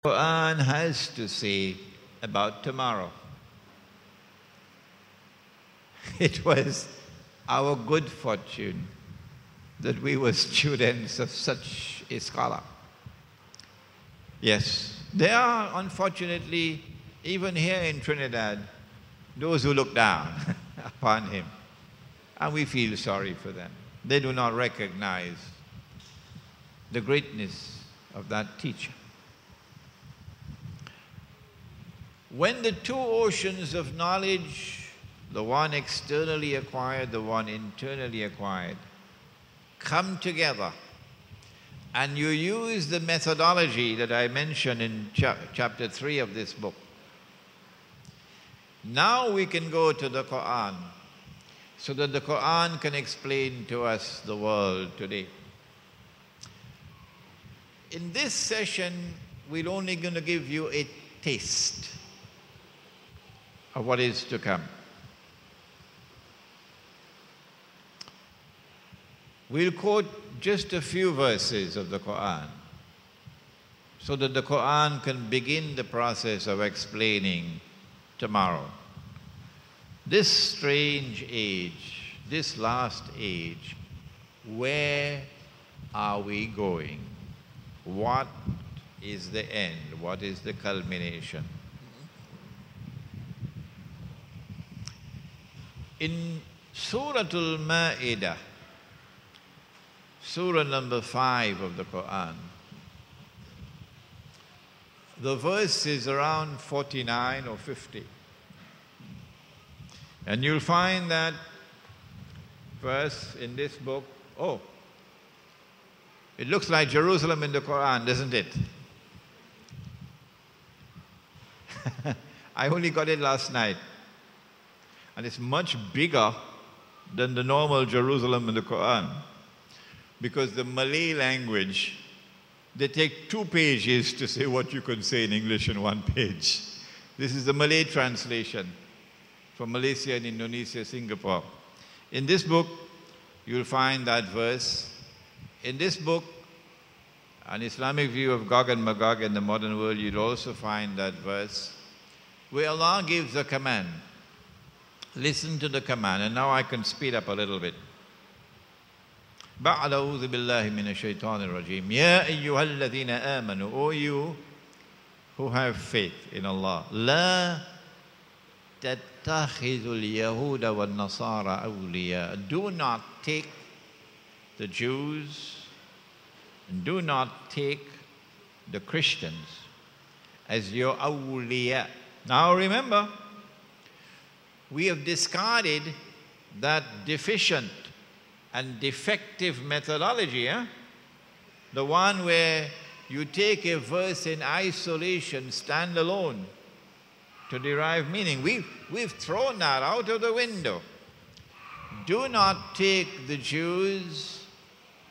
Quran has to say about tomorrow. It was our good fortune that we were students of such a scholar. Yes, there are, unfortunately, even here in Trinidad, those who look down upon him. And we feel sorry for them. They do not recognize the greatness of that teacher. When the two oceans of knowledge, the one externally acquired, the one internally acquired, come together, and you use the methodology that I mentioned in chapter 3 of this book, now we can go to the Quran, so that the Quran can explain to us the world today. In this session, we're only going to give you a taste of what is to come. We'll quote just a few verses of the Quran so that the Quran can begin the process of explaining tomorrow. This strange age, this last age, where are we going? What is the end? What is the culmination? In Surah Al-Ma'idah, Surah number 5 of the Quran, the verse is around 49 or 50. And you'll find that verse in this book. Oh, it looks like Jerusalem in the Quran, doesn't it? I only got it last night. And it's much bigger than the normal Jerusalem in the Quran. Because the Malay language, they take 2 pages to say what you can say in English in 1 page. This is the Malay translation from Malaysia and Indonesia, Singapore. In this book, you'll find that verse. In this book, An Islamic View of Gog and Magog in the Modern World, you'll also find that verse where Allah gives a command. Listen to the command, and now I can speed up a little bit. بعد أعوذ بالله من الشيطان الرجيم يا أيها الذين آمنوا, O you who have faith in Allah, لا تتخذوا اليهود والنصارى أولياء. Do not take the Jews and do not take the Christians as your awliya. Now remember, we have discarded that deficient and defective methodology, the one where you take a verse in isolation, stand alone, to derive meaning. We've thrown that out of the window. Do not take the Jews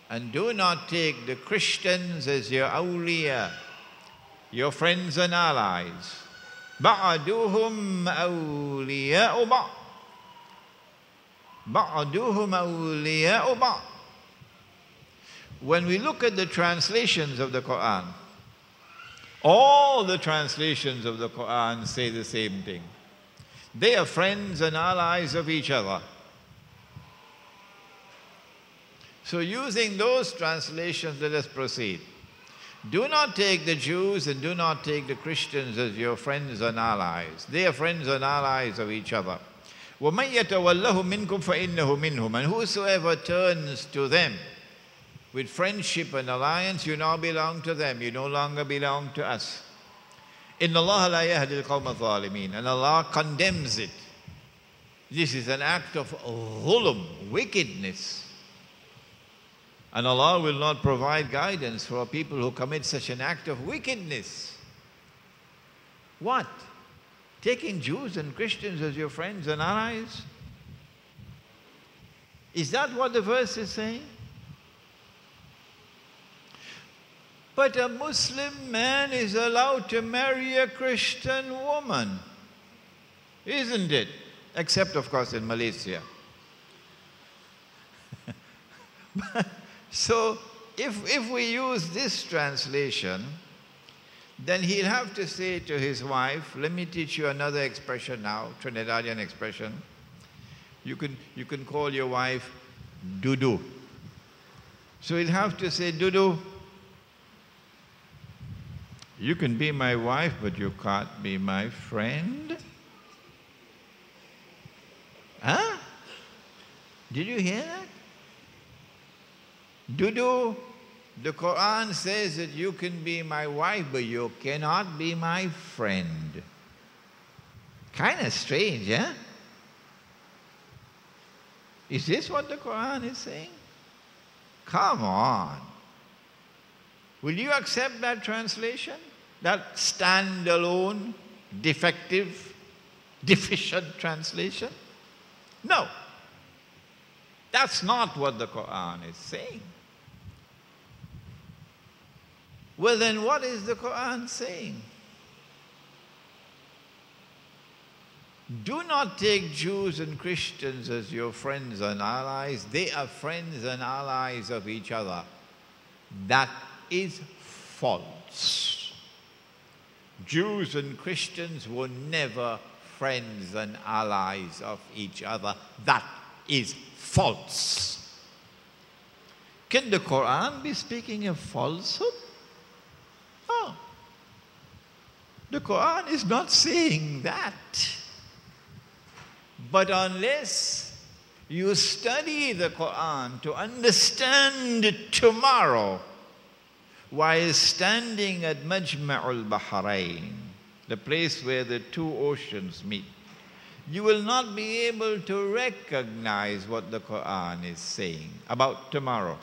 and do not take the Christians as your awliya, your friends and allies. بَعْدُهُمْ أَوْلِيَاءُ بَعْضٍ. بَعْدُهُمْ أَوْلِيَاءُ بَعْضٍ. When we look at the translations of the Quran, all the translations of the Quran say the same thing. They are friends and allies of each other. So using those translations, let us proceed. Do not take the Jews and do not take the Christians as your friends and allies. They are friends and allies of each other. وَمَنْ يَتَوَلَّهُ مِنْكُمْ فَإِنَّهُ مِنْهُمْ. And whosoever turns to them with friendship and alliance, you now belong to them. You no longer belong to us. إِنَّ اللَّهَ لَا يَهْدِي الْقَوْمَ الظَّالِمِينَ. And Allah condemns it. This is an act of dhulm, wickedness. And Allah will not provide guidance for people who commit such an act of wickedness. What? Taking Jews and Christians as your friends and allies? Is that what the verse is saying? But a Muslim man is allowed to marry a Christian woman, isn't it? Except, of course, in Malaysia. So, if we use this translation, then he'll have to say to his wife, let me teach you another expression now, Trinidadian expression. You can call your wife Dudu. So he'll have to say, Dudu, you can be my wife, but you can't be my friend. Huh? Did you hear that? Dudu, the Quran says that you can be my wife, but you cannot be my friend. Kind of strange, yeah? Is this what the Quran is saying? Come on. Will you accept that translation? That standalone, defective, deficient translation? No. That's not what the Quran is saying. Well, then what is the Quran saying? Do not take Jews and Christians as your friends and allies. They are friends and allies of each other. That is false. Jews and Christians were never friends and allies of each other. That is false. Can the Quran be speaking of falsehood? No. The Quran is not saying that. But unless you study the Quran to understand tomorrow, while standing at Majma'ul Bahrain, the place where the two oceans meet, you will not be able to recognize what the Quran is saying about tomorrow.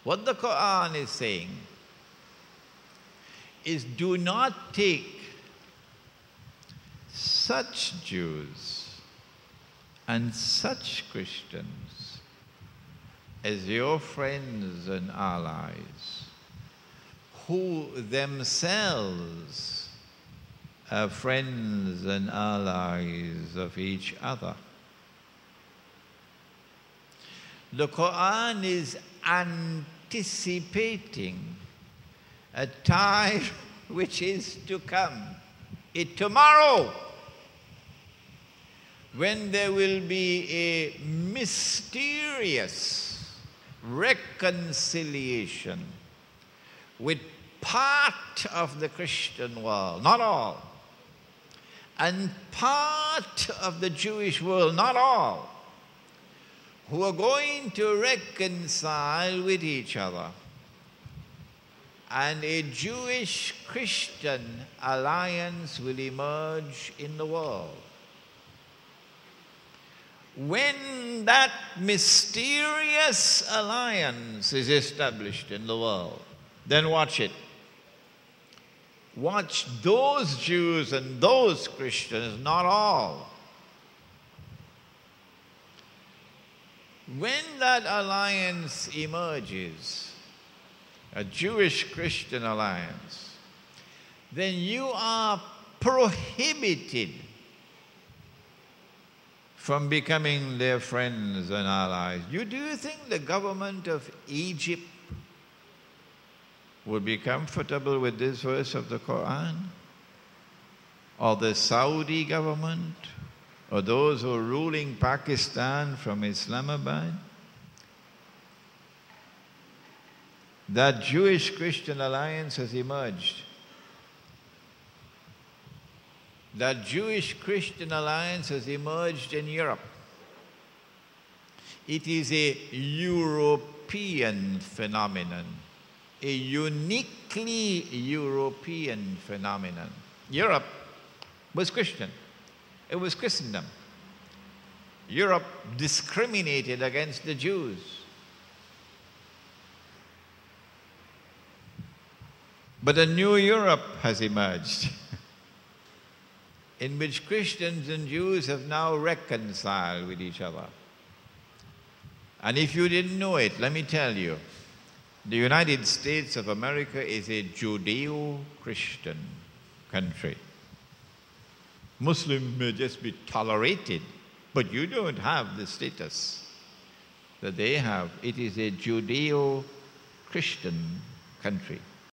What the Quran is saying is, do not take such Jews and such Christians as your friends and allies, who themselves are friends and allies of each other. The Quran is anticipating a time which is to come, tomorrow, when there will be a mysterious reconciliation with part of the Christian world, not all, and part of the Jewish world, not all, who are going to reconcile with each other. And a Jewish-Christian alliance will emerge in the world. When that mysterious alliance is established in the world, then watch it. Watch those Jews and those Christians, not all. When that alliance emerges, a Jewish-Christian alliance, then you are prohibited from becoming their friends and allies. Do you think the government of Egypt would be comfortable with this verse of the Quran? Or the Saudi government? Or those who are ruling Pakistan from Islamabad? That Jewish-Christian alliance has emerged. That Jewish-Christian alliance has emerged in Europe. It is a European phenomenon, a uniquely European phenomenon. Europe was Christian. It was Christendom. Europe discriminated against the Jews. But a new Europe has emerged, in which Christians and Jews have now reconciled with each other. And if you didn't know it, let me tell you, the United States of America is a Judeo-Christian country. Muslims may just be tolerated, but you don't have the status that they have. It is a Judeo-Christian country.